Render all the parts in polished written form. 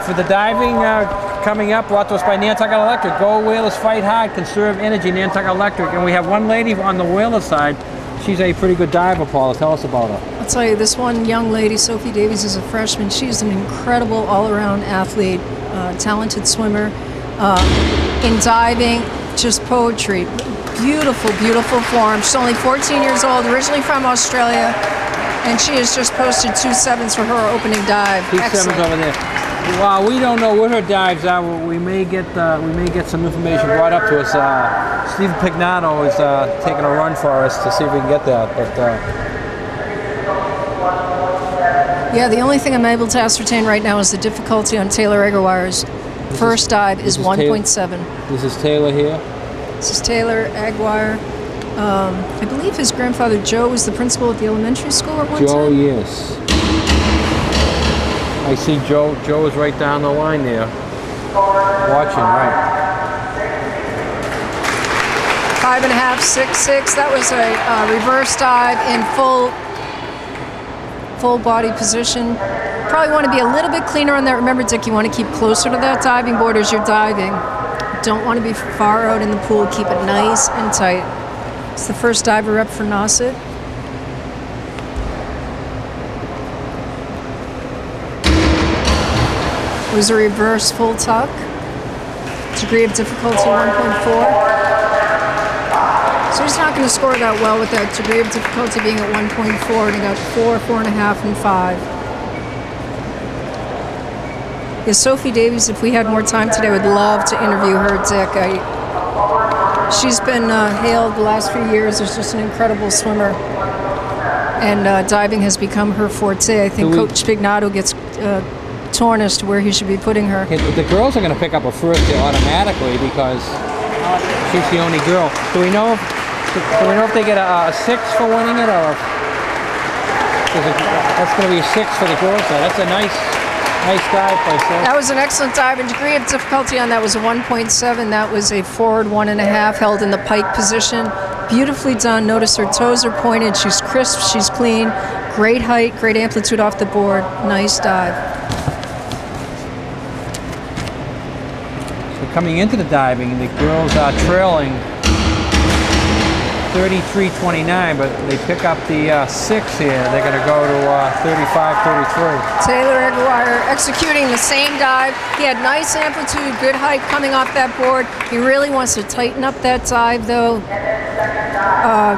right, for the diving coming up, brought to us by Nantucket Electric. Go whalers, fight hard, conserve energy, Nantucket Electric. And we have one lady on the whaler side. She's a pretty good diver, Paula. Tell us about her. I'll tell you, this one young lady, Sophie Davies, is a freshman. She's an incredible all-around athlete, talented swimmer. In diving, just poetry. Beautiful, beautiful form. She's only 14 years old, originally from Australia, and she has just posted 2 7s for her opening dive. 2 7s over there. Wow, we don't know what her dives are. We may get some information brought up to us. Steve Pignato is taking a run for us to see if we can get that. But yeah, the only thing I'm able to ascertain right now is the difficulty on Taylor Aguirre's first dive is 1.7. This is Taylor here. This is Taylor Aguirre. I believe his grandfather Joe was the principal at the elementary school at one time. Joe, yes. I see Joe. Joe is right down the line there, watching, right. 5.5, 6, 6. That was a reverse dive in full body position. Probably want to be a little bit cleaner on that. Remember, Dick, you want to keep closer to that diving board as you're diving. Don't want to be far out in the pool. Keep it nice and tight. It's the first diver rep for Nauset. It was a reverse full tuck. Degree of difficulty 1.4. So he's not going to score that well with that degree of difficulty being at 1.4, and he got 4, 4.5, and 5. Yeah, Sophie Davies, if we had more time today, I would love to interview her, Dick. She's been hailed the last few years as just an incredible swimmer. And diving has become her forte. I think Coach Pignato gets torn as to where he should be putting her. The girls are going to pick up a first automatically because she's the only girl. Do we know if they get a 6 for winning it, or that's going to be a 6 for the girls? So that's a nice dive by Sophie. That was an excellent dive, and degree of difficulty on that was a 1.7. That was a forward 1.5, held in the pike position. Beautifully done. Notice her toes are pointed. She's crisp. She's clean. Great height. Great amplitude off the board. Nice dive. So coming into the diving, the girls are trailing 33-29, but they pick up the 6 here. They're going to go to 35-33. Taylor Aguirre executing the same dive. He had nice amplitude, good height coming off that board. He really wants to tighten up that dive, though.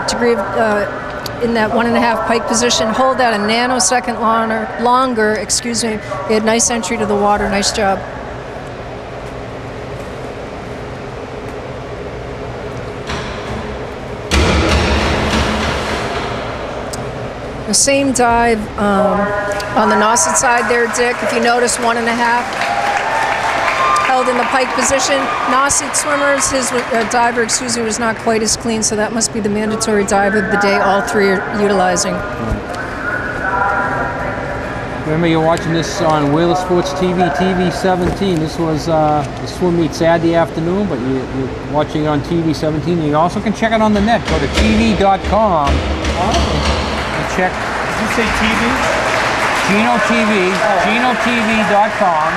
Degree of, in that 1.5 pike position. Hold that a nanosecond longer. Excuse me. He had nice entry to the water. Nice job. The same dive on the Nauset side there, Dick. If you notice, 1.5 held in the pike position. Nauset swimmers, his diver, excuse me, was not quite as clean, so that must be the mandatory dive of the day all 3 are utilizing. Remember, you're watching this on Whaler Sports TV, TV 17. This was the swim meet Saturday afternoon, but you're watching it on TV 17. You also can check it on the net. Go to tv.com. Check. Did you say TV? Geno TV. GenoTV.com.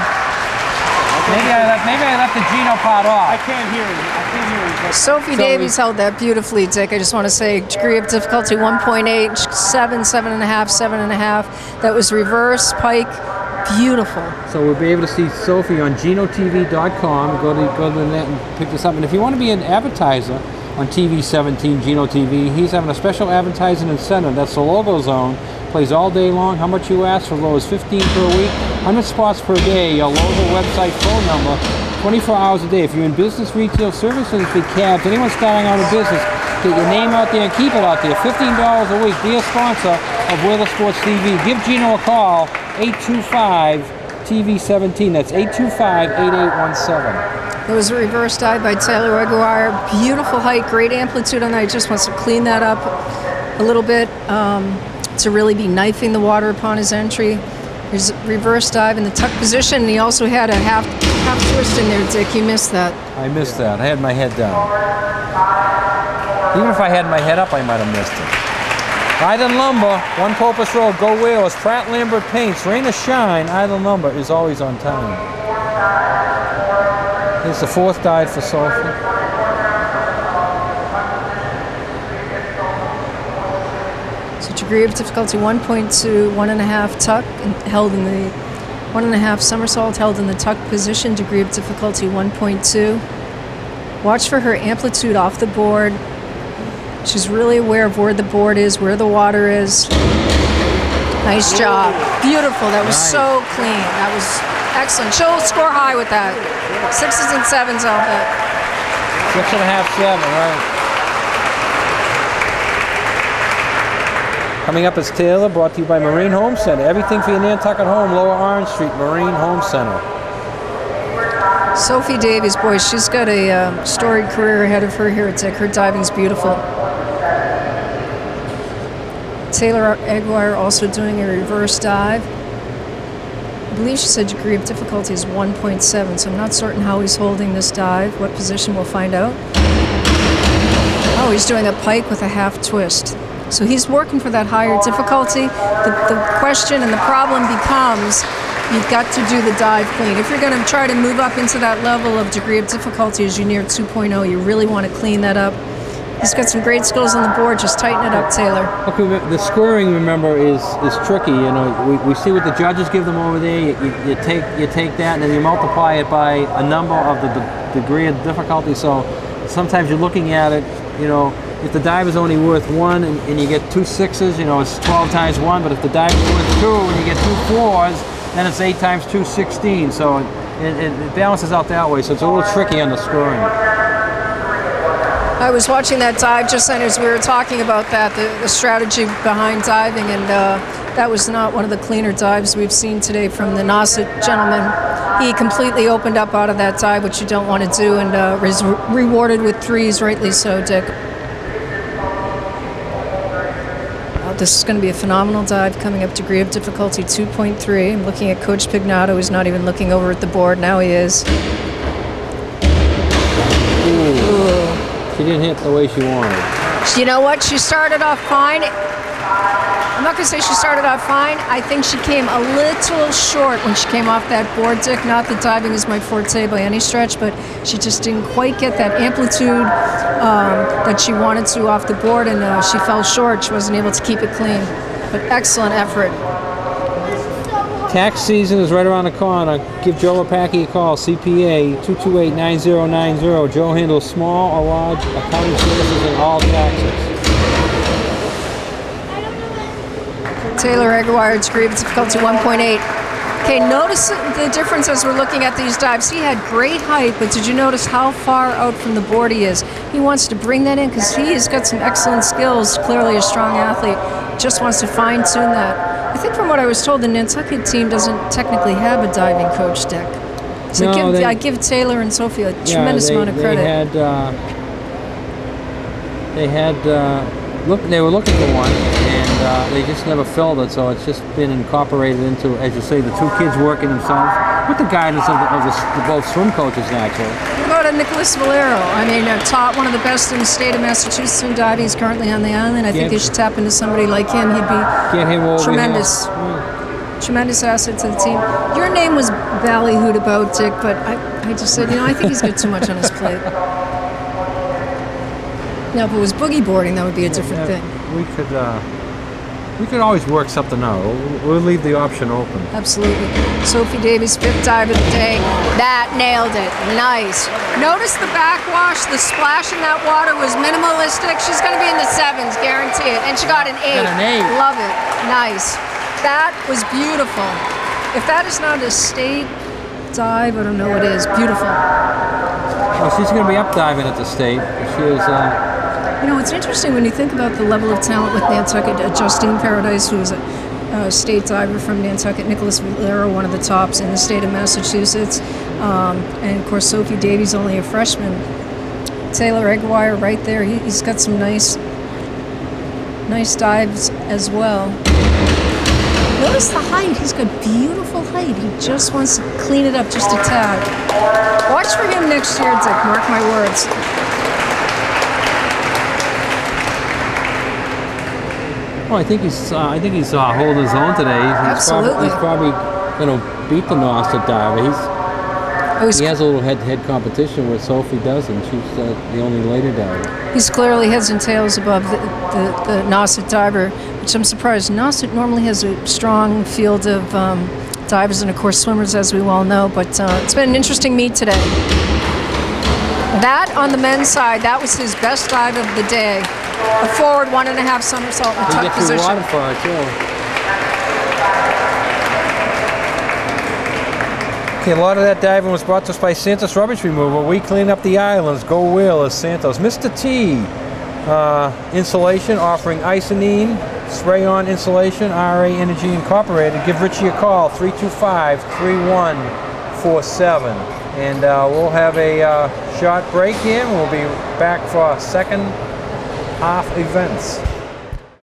Okay. Maybe I left the Geno part off. I can't hear you. Sophie Davies held that beautifully, Dick. I just want to say degree of difficulty 1.8, 7, 7.5, 7.5. That was reverse pike. Beautiful. So we'll be able to see Sophie on GenoTV.com. Go to the net and pick this up. And if you want to be an advertiser on TV 17, Geno TV, he's having a special advertising incentive. That's the logo zone. Plays all day long. How much you ask? For low as 15 per week, 100 spots per day. Your logo, website, phone number, 24 hours a day. If you're in business, retail, service industry, cabs, anyone starting out a business, get your name out there and keep it out there. $15 a week. Be a sponsor of Whaler Sports TV. Give Geno a call, 825-TV17. That's 825-8817. There was a reverse dive by Taylor Aguirre. Beautiful height, great amplitude on that. He just wants to clean that up a little bit to really be knifing the water upon his entry. There's a reverse dive in the tuck position, and he also had a half twist in there, Dick. You missed that. I missed that. I had my head down. Even if I had my head up, I might have missed it. Island Lumber, 1 Popus Road, Go Whalers, Pratt Lambert Paints, rain or shine, Island Lumber is always on time. Here's the 4th dive for Sophie. So degree of difficulty 1.2, 1.5 tuck, and held in the 1.5 somersault, held in the tuck position, degree of difficulty 1.2. Watch for her amplitude off the board. She's really aware of where the board is, where the water is. Nice job. Beautiful. That was so clean. That was excellent. She'll score high with that. 6s and 7s, I'll bet. 6.5, 7, right. Coming up is Taylor, brought to you by Marine Home Center. Everything for your Nantucket home, Lower Orange Street, Marine Home Center. Sophie Davies, boy, she's got a storied career ahead of her here at Dick. Her diving's beautiful. Taylor Aguirre also doing a reverse dive. I believe she said degree of difficulty is 1.7, so I'm not certain how he's holding this dive. What position, we'll find out. Oh, he's doing a pike with a half twist. So he's working for that higher difficulty. The question and the problem becomes, you've got to do the dive clean. If you're going to try to move up into that level of degree of difficulty as you near 2.0, you really want to clean that up. He's got some great skills on the board. Just tighten it up, Taylor. Okay, the scoring, remember, is tricky. You know, we see what the judges give them over there. You take that and then you multiply it by a number of the degree of difficulty. So sometimes you're looking at it, you know, if the dive is only worth 1 and you get 2 6s, you know, it's 12 times 1. But if the dive is worth 2 and you get 2 4s, then it's 8 times 2, 16. So it balances out that way. So it's a little tricky on the scoring. I was watching that dive just then as we were talking about that, the strategy behind diving, and that was not one of the cleaner dives we've seen today from the Nauset gentleman. He completely opened up out of that dive, which you don't want to do, and was rewarded with 3s, rightly so, Dick. This is going to be a phenomenal dive coming up, degree of difficulty 2.3. I'm looking at Coach Pignato, who's not even looking over at the board. Now he is. Ooh. She didn't hit the way she wanted. You know what? She started off fine. I'm not going to say she started off fine. I think she came a little short when she came off that board, Dick. Not that diving is my forte by any stretch, but she just didn't quite get that amplitude that she wanted to off the board, and she fell short. She wasn't able to keep it clean. But excellent effort. Tax season is right around the corner. Give Joe Rapacki a call, CPA 228-9090. Joe handles small or large accounting services and all taxes. Taylor Aguirre, degree of difficulty 1.8. Okay, notice the difference as we're looking at these dives. He had great height, but did you notice how far out from the board he is? He wants to bring that in because he has got some excellent skills, clearly a strong athlete. Just wants to fine-tune that. I think from what I was told, the Nantucket team doesn't technically have a diving coach, Dick. So no, I give Taylor and Sophie a tremendous amount of credit. They were looking for one, and they just never filled it. So it's just been incorporated into, as you say, the 2 kids working themselves with the guidance of both swim coaches, naturally. What about Nicholas Valero? I mean, taught one of the best in the state of Massachusetts in diving. He's currently on the island. I think they should tap into somebody like him. He'd be tremendous. Tremendous asset to the team. Your name was ballyhooed about, Dick, but I just said, you know, I think he's got too much on his plate. Now, if it was boogie boarding, that would be a different thing. We could always work something out. We'll leave the option open. Absolutely. Sophie Davies, 5th dive of the day. That nailed it. Nice. Notice the backwash, the splash in that water was minimalistic. She's going to be in the 7s, guarantee it. And she got an 8. Got an 8. Love it. Nice. That was beautiful. If that is not a state dive, I don't know what is. Beautiful. Well, she's going to be up diving at the state. She is. You know, it's interesting when you think about the level of talent with Nantucket. Justine Paradise, who is a state diver from Nantucket, Nicholas Valero, one of the tops in the state of Massachusetts, and of course Sophie Davies, only a freshman. Taylor Aguirre right there. He's got some nice dives as well. Notice the height. He's got beautiful height. He just wants to clean it up just a tad. Watch for him next year, Dick. Mark my words. I think he's holding his own today. Absolutely. He's probably going to beat the Nauset diver. He has a little head-to-head competition where Sophie doesn't. She's the only lady diver. He's clearly heads and tails above the Nauset diver, which I'm surprised. Nauset normally has a strong field of divers and, of course, swimmers, as we well know. But it's been an interesting meet today. That, on the men's side, that was his best dive of the day. A forward 1.5 somersault in tuck position. Water for it, too. Okay, a lot of that diving was brought to us by Santos Rubbish Removal. We clean up the islands. Go Whalers, Santos. Mr. T, insulation, offering isonine, spray-on insulation, RA Energy Incorporated. Give Richie a call, 325-3147. And we'll have a short break here, and we'll be back for our second half events.